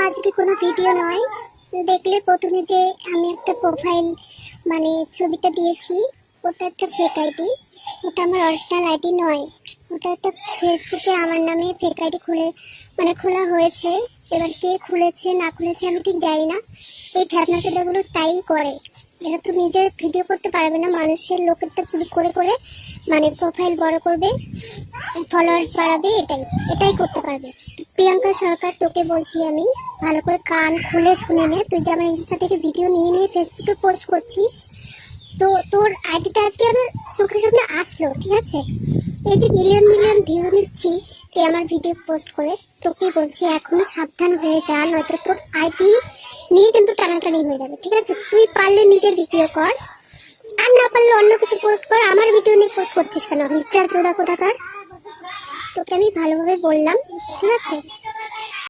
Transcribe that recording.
আজকে কোনো ভিডিও নয়। দেখলে প্রথমে যে আমি একটা প্রোফাইল মানে ছবিটা দিয়েছি, ওটা একটা ফেক আইডি, ওটা আমার অরিজিনাল আইডি নয়। ওটা একটা ফেসবুকে আমার নামে ফেক আইডি খোলা হয়েছে। এবার কে খুলেছে না খুলেছে আমি ঠিক জানি না। এই ঠ্যাপনা ছেলেগুলো তাই করে, এরা তো নিজে ভিডিও করতে পারবে না, মানুষের লোকেরটা চুরি করে করে মানে প্রোফাইল বড় করবে, ফলোয়ার্স বাড়াবে, এটাই করতে পারবে। প্রিয়াঙ্কা সরকার, তোকে বলছি আমি, ভালো করে কান খুলে শুনে নে। তুই যে আমার ইনস্টা থেকে ভিডিও নিয়ে নিয়ে ফেসবুকে পোস্ট করছিস, তো তোর আইডিটা আজকে আমার চোখের সামনে আসলো, ঠিক আছে? এই যে মিলিয়ন মিলিয়ন ভিউ নিচ্ছিস তুই আমার ভিডিও পোস্ট করে, তোকে বলছি এখনো সাবধান হয়ে যা, নয়তো তোর আইডি নিয়ে কিন্তু টানাটানি হয়ে যাবে, ঠিক আছে? তুই পারলে নিজের ভিডিও কর, আর না পারলে অন্য কিছু পোস্ট কর। আমার ভিডিও নিয়ে পোস্ট করছিস কেন? হিজড়া চোদা কোথাকার! তোকে আমি ভালোভাবে বললাম, ঠিক আছে?